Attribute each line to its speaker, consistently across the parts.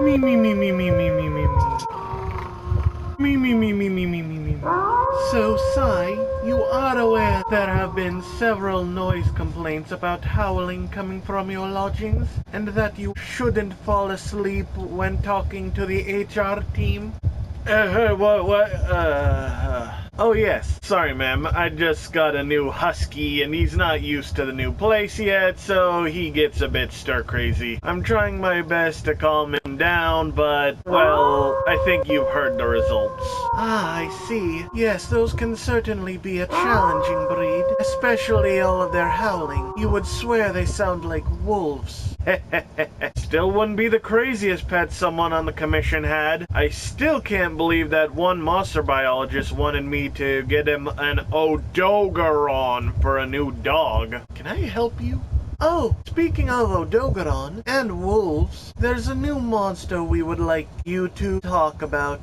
Speaker 1: Me, me, me, me, me, me, me, me, me. Me, me, me, me, me, me, me, me. So, Sai, you are aware there have been several noise complaints about howling coming from your lodgings, and that you shouldn't fall asleep when talking to the HR team? Oh yes, sorry ma'am, I just got a new husky and he's not used to the new place yet, so he gets a bit stir-crazy. I'm trying my best to calm him down, but, well, I think you've heard the results. Ah, I see. Yes, those can certainly be a challenging breed, especially all of their howling. You would swear they sound like wolves. Still wouldn't be the craziest pet someone on the commission had. I still can't believe that one monster biologist wanted me to get him an Odogaron for a new dog. Can I help you? Oh, speaking of Odogaron and wolves, there's a new monster we would like you to talk about.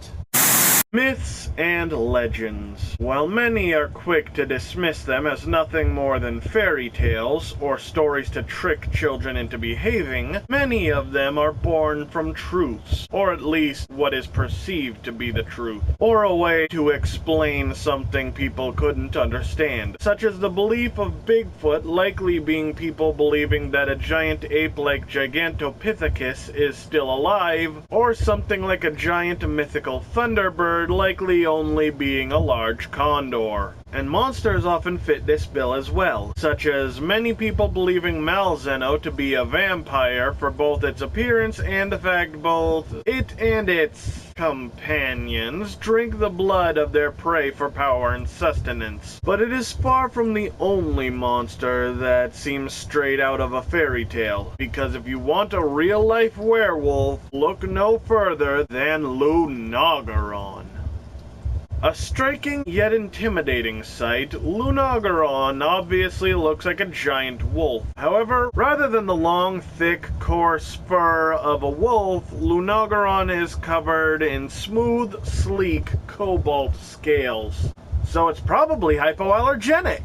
Speaker 1: Myths and legends. While many are quick to dismiss them as nothing more than fairy tales or stories to trick children into behaving, many of them are born from truths, or at least what is perceived to be the truth, or a way to explain something people couldn't understand, such as the belief of Bigfoot likely being people believing that a giant ape like Gigantopithecus is still alive, or something like a giant mythical thunderbird likely only being a large condor. And monsters often fit this bill as well, such as many people believing Malzeno to be a vampire for both its appearance and the fact both it and its companions drink the blood of their prey for power and sustenance. But it is far from the only monster that seems straight out of a fairy tale, because if you want a real-life werewolf, look no further than Lunagaron. A striking yet intimidating sight, Lunagaron obviously looks like a giant wolf. However, rather than the long, thick, coarse fur of a wolf, Lunagaron is covered in smooth, sleek, cobalt scales. So it's probably hypoallergenic.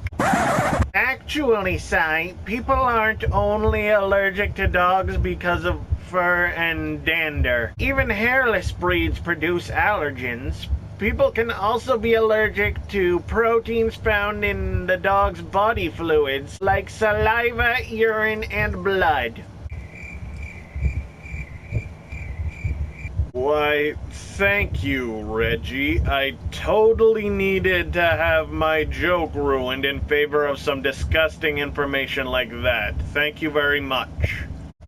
Speaker 1: Actually, Sai, people aren't only allergic to dogs because of fur and dander. Even hairless breeds produce allergens. People can also be allergic to proteins found in the dog's body fluids, like saliva, urine, and blood. Why, thank you, Reggie. I totally needed to have my joke ruined in favor of some disgusting information like that. Thank you very much.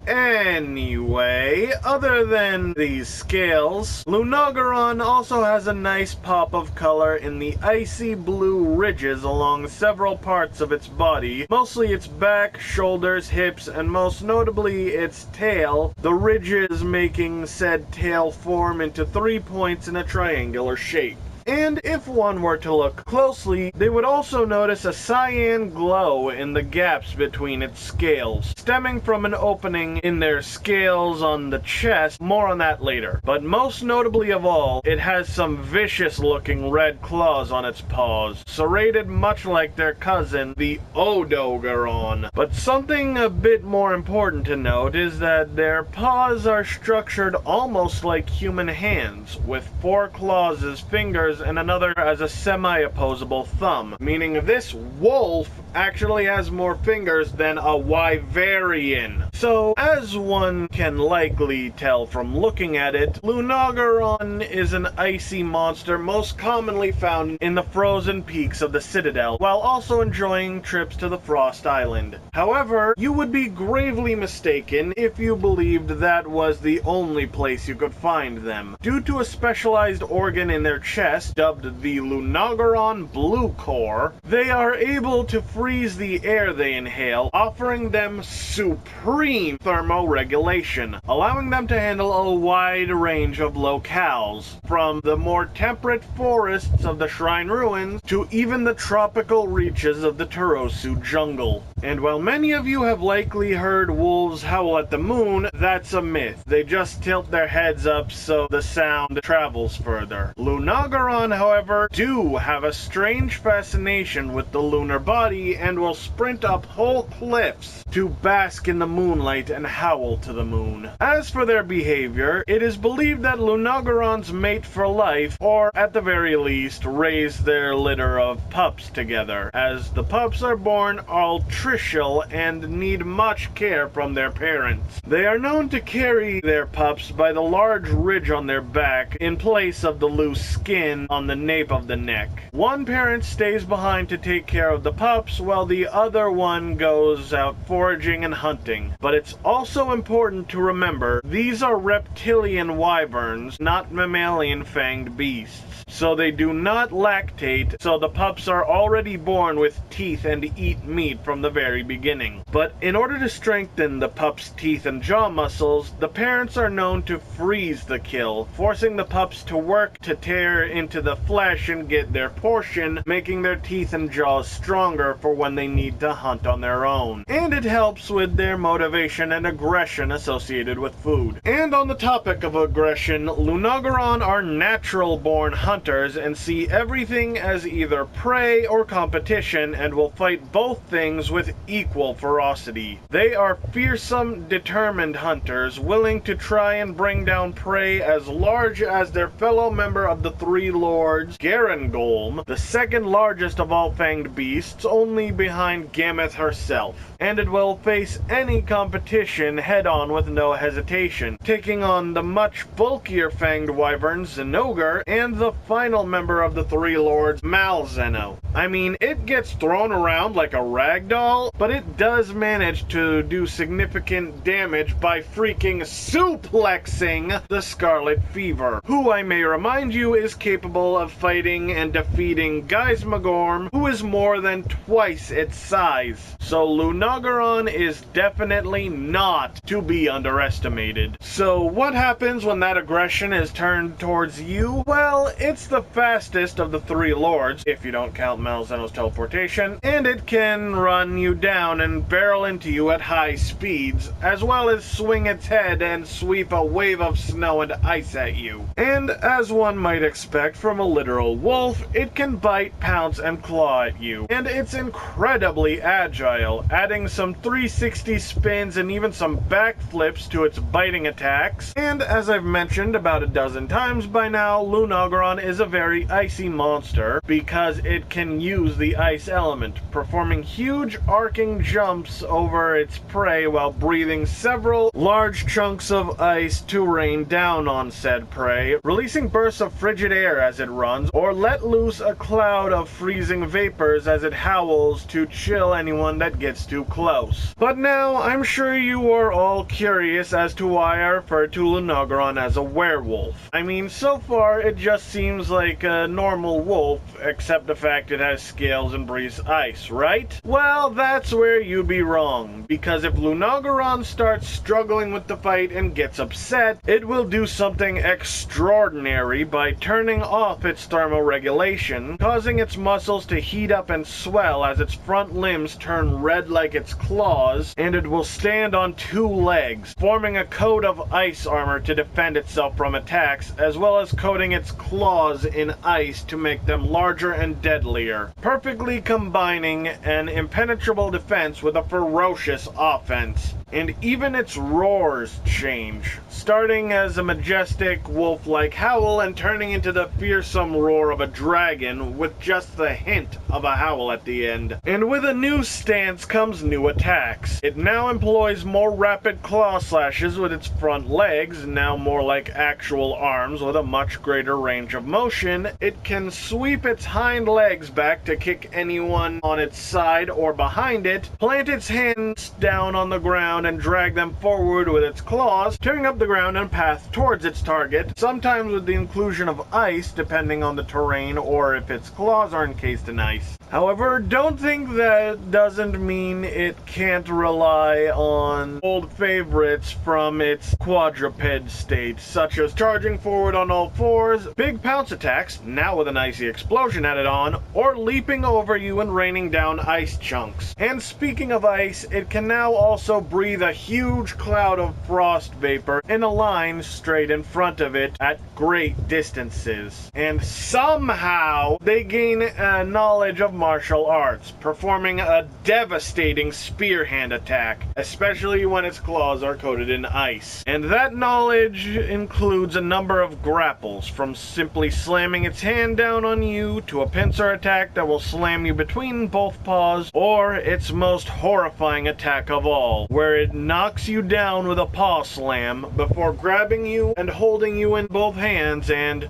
Speaker 1: Anyway, other than these scales, Lunagaron also has a nice pop of color in the icy blue ridges along several parts of its body, mostly its back, shoulders, hips, and most notably its tail, the ridges making said tail form into 3 points in a triangular shape. And if one were to look closely, they would also notice a cyan glow in the gaps between its scales, stemming from an opening in their scales on the chest. More on that later. But most notably of all, it has some vicious-looking red claws on its paws, serrated much like their cousin, the Odogaron. But something a bit more important to note is that their paws are structured almost like human hands, with 4 claws as fingers and another as a semi-opposable thumb, meaning this wolf actually has more fingers than a wyverian. So, as one can likely tell from looking at it, Lunagaron is an icy monster most commonly found in the frozen peaks of the Citadel, while also enjoying trips to the Frost Island. However, you would be gravely mistaken if you believed that was the only place you could find them. Due to a specialized organ in their chest, dubbed the Lunagaron Blue Core, they are able to freeze the air they inhale, offering them supreme thermoregulation, allowing them to handle a wide range of locales, from the more temperate forests of the Shrine Ruins to even the tropical reaches of the Turosu jungle. And while many of you have likely heard wolves howl at the moon, that's a myth. They just tilt their heads up so the sound travels further. Lunagaron, however, do have a strange fascination with the lunar body body and will sprint up whole cliffs to bask in the moonlight and howl to the moon. As for their behavior, it is believed that Lunagarons mate for life, or at the very least, raise their litter of pups together, as the pups are born altricial and need much care from their parents. They are known to carry their pups by the large ridge on their back in place of the loose skin on the nape of the neck. One parent stays behind to take care of the pups while the other one goes out foraging and hunting. But it's also important to remember these are reptilian wyverns, not mammalian fanged beasts. So they do not lactate, so the pups are already born with teeth and eat meat from the very beginning. But in order to strengthen the pup's teeth and jaw muscles, the parents are known to freeze the kill, forcing the pups to work to tear into the flesh and get their portion, making their teeth and jaws stronger for when they need to hunt on their own. And it helps with their motivation and aggression associated with food. And on the topic of aggression, Lunagaron are natural-born hunters and see everything as either prey or competition and will fight both things with equal ferocity. They are fearsome, determined hunters, willing to try and bring down prey as large as their fellow member of the Three Lords, Garangolm, the second largest of all fanged beasts, only behind Gameth herself. And it will face any competition head-on with no hesitation, taking on the much bulkier fanged wyvern Zinogre and the final member of the Three Lords, Malzeno. I mean, it gets thrown around like a rag doll, but it does manage to do significant damage by freaking suplexing the Scarlet Fever, who I may remind you is capable of fighting and defeating Geismagorm, who is more than twice its size. So Lunagaron is definitely not to be underestimated. So what happens when that aggression is turned towards you? Well, it's the fastest of the Three Lords, if you don't count Malzeno's teleportation, and it can run you down and barrel into you at high speeds, as well as swing its head and sweep a wave of snow and ice at you. And as one might expect from a literal wolf, it can bite, pounce, and claw at you. And it's incredibly agile, adding some 360 spins and even some backflips to its biting attacks. And as I've mentioned about a dozen times by now, Lunagaron is a very icy monster because it can use the ice element, performing huge arcing jumps over its prey while breathing several large chunks of ice to rain down on said prey, releasing bursts of frigid air as it runs, or let loose a cloud of freezing vapors as it howls to chill anyone that gets too close. But now, I'm sure you are all curious as to why I refer to Lunagaron as a werewolf. I mean, so far it just seems like a normal wolf, except the fact it has scales and breathes ice, right? Well, that's where you'd be wrong, because if Lunagaron starts struggling with the fight and gets upset, it will do something extraordinary by turning off its thermoregulation, causing its muscles to heat up and swell as its front limbs turn red like its claws, and it will stand on two legs, forming a coat of ice armor to defend itself from attacks, as well as coating its claws in ice to make them larger and deadlier, perfectly combining an impenetrable defense with a ferocious offense. And even its roars change, starting as a majestic wolf-like howl and turning into the fearsome roar of a dragon with just the hint of a howl at the end. And with a new stance comes new attacks. It now employs more rapid claw slashes with its front legs, now more like actual arms with a much greater range of motion. It can sweep its hind legs back to kick anyone on its side or behind it, plant its hands down on the ground and drag them forward with its claws, tearing up the ground and path towards its target, sometimes with the inclusion of ice depending on the terrain or if its claws are encased in ice. However, don't think that doesn't mean it can't rely on old favorites from its quadruped state, such as charging forward on all fours, big pounce attacks, now with an icy explosion added on, or leaping over you and raining down ice chunks. And speaking of ice, it can now also breathe a huge cloud of frost vapor in a line straight in front of it at great distances. And somehow they gain a knowledge of martial arts, performing a devastating spear hand attack, especially when its claws are coated in ice. And that knowledge includes a number of grapples, from simply slamming its hand down on you to a pincer attack that will slam you between both paws, or its most horrifying attack of all, where it knocks you down with a paw slam before grabbing you and holding you in both hands and,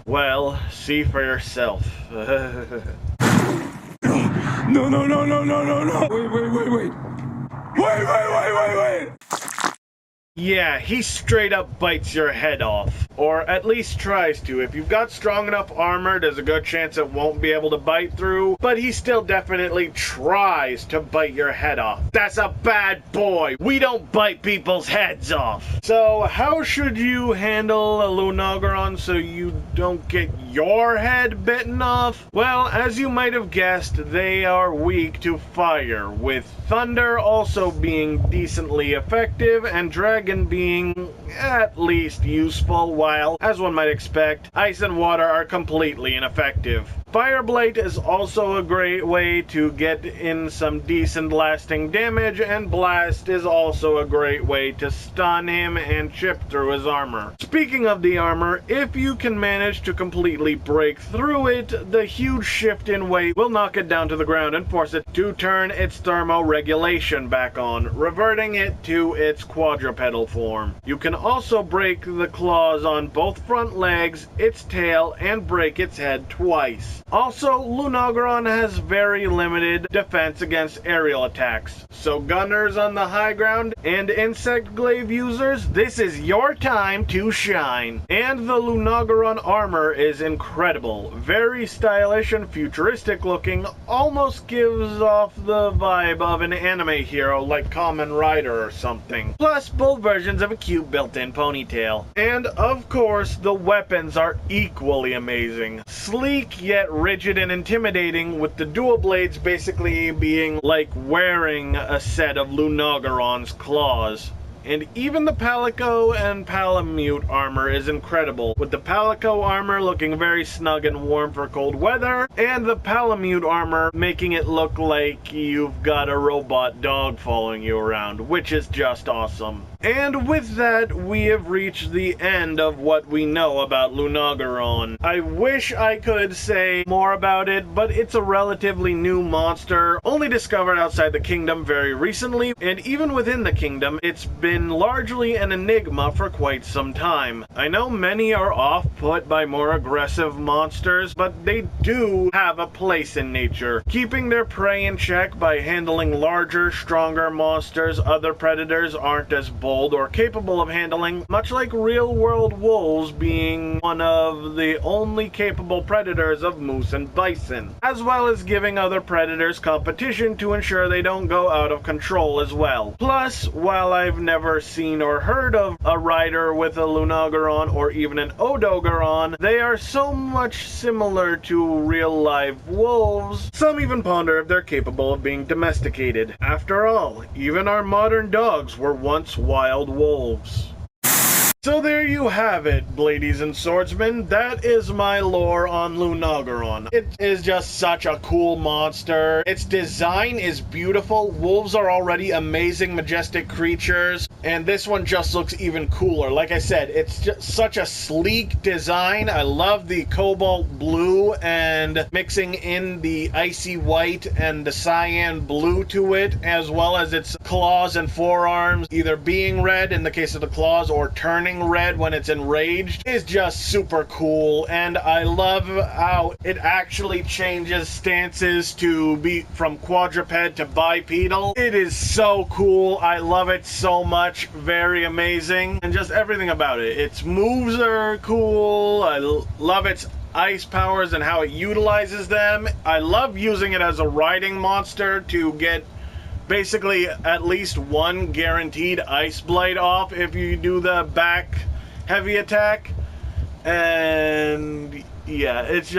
Speaker 1: well, see for yourself.
Speaker 2: No. Wait.
Speaker 1: Yeah, he straight up bites your head off. Or at least tries to. If you've got strong enough armor, there's a good chance it won't be able to bite through, but he still definitely tries to bite your head off. That's a bad boy. We don't bite people's heads off. So how should you handle a Lunagaron so you don't get your head bitten off? Well, as you might have guessed, they are weak to fire, with thunder also being decently effective and dragon being at least useful, while, as one might expect, ice and water are completely ineffective. Fireblight is also a great way to get in some decent lasting damage, and Blast is also a great way to stun him and chip through his armor. Speaking of the armor, if you can manage to completely break through it, the huge shift in weight will knock it down to the ground and force it to turn its thermoregulation back on, reverting it to its quadrupedal form. You can also break the claws on both front legs, its tail, and break its head twice. Also, Lunagaron has very limited defense against aerial attacks, so gunners on the high ground and insect glaive users, this is your time to shine. And the Lunagaron armor is incredible, very stylish and futuristic looking, almost gives off the vibe of an anime hero like Kamen Rider or something. Plus, both versions have a cute built-in ponytail. And of course, the weapons are equally amazing. Sleek yet rigid and intimidating, with the dual blades basically being like wearing a set of Lunagaron's claws. And even the Palico and Palamute armor is incredible, with the Palico armor looking very snug and warm for cold weather, and the Palamute armor making it look like you've got a robot dog following you around, which is just awesome. And with that, we have reached the end of what we know about Lunagaron. I wish I could say more about it, but it's a relatively new monster, only discovered outside the kingdom very recently, and even within the kingdom, it's been largely an enigma for quite some time. I know many are off-put by more aggressive monsters, but they do have a place in nature, keeping their prey in check by handling larger, stronger monsters other predators aren't as bold or capable of handling, much like real-world wolves being one of the only capable predators of moose and bison, as well as giving other predators competition to ensure they don't go out of control as well. Plus, while I've never seen or heard of a rider with a Lunagaron or even an Odogaron, they are so much similar to real live wolves, some even ponder if they're capable of being domesticated. After all, even our modern dogs were once wild wolves. So there you have it, ladies and swordsmen. That is my lore on Lunagaron. It is just such a cool monster. Its design is beautiful. Wolves are already amazing, majestic creatures, and this one just looks even cooler. Like I said, it's just such a sleek design. I love the cobalt blue and mixing in the icy white and the cyan blue to it, as well as its claws and forearms either being red in the case of the claws or turning red when it's enraged is just super cool. And I love how it actually changes stances to be from quadruped to bipedal. It is so cool. I love it so much. Very amazing. And just everything about it. Its moves are cool. I love its ice powers and how it utilizes them. I love using it as a riding monster to get basically at least one guaranteed ice blade off if you do the back heavy attack. And yeah, it's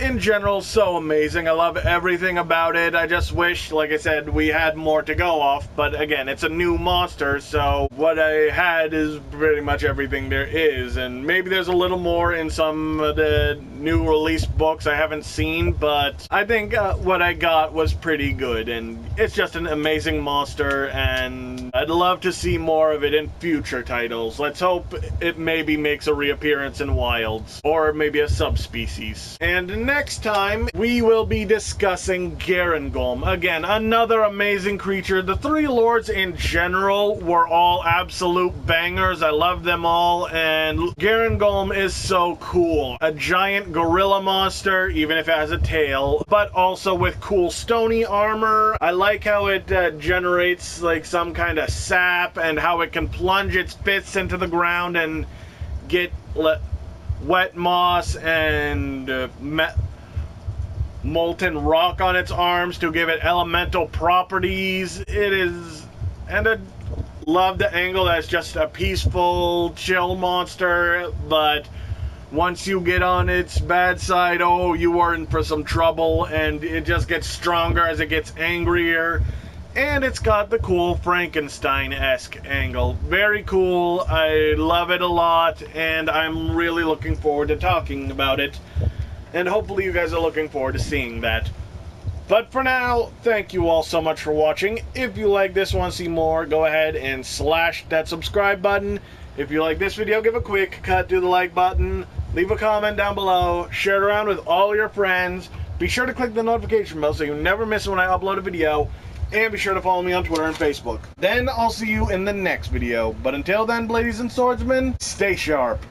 Speaker 1: in general, so amazing. I love everything about it. I just wish, like I said, we had more to go off. But again, it's a new monster, so what I had is pretty much everything there is. And maybe there's a little more in some of the new release books I haven't seen, but I think what I got was pretty good. And it's just an amazing monster, and I'd love to see more of it in future titles. Let's hope it maybe makes a reappearance in Wilds, or maybe a subspecies. And next time, we will be discussing Garangolm. Again, another amazing creature. The three lords in general were all absolute bangers. I love them all, and Garangolm is so cool. A giant gorilla monster, even if it has a tail, but also with cool stony armor. I like how it generates like some kind of sap, and how it can plunge its fists into the ground and get wet moss and molten rock on its arms to give it elemental properties. And I love the angle that's just a peaceful, chill monster, but once you get on its bad side, oh, you are in for some trouble, and it just gets stronger as it gets angrier. And it's got the cool Frankenstein-esque angle. Very cool. I love it a lot, and I'm really looking forward to talking about it. And hopefully you guys are looking forward to seeing that. But for now, thank you all so much for watching. If you like this, want to see more, go ahead and slash that subscribe button. If you like this video, give a quick cut to the like button. Leave a comment down below. Share it around with all your friends. Be sure to click the notification bell so you never miss when I upload a video. And be sure to follow me on Twitter and Facebook. Then I'll see you in the next video. But until then, ladies and swordsmen, stay sharp.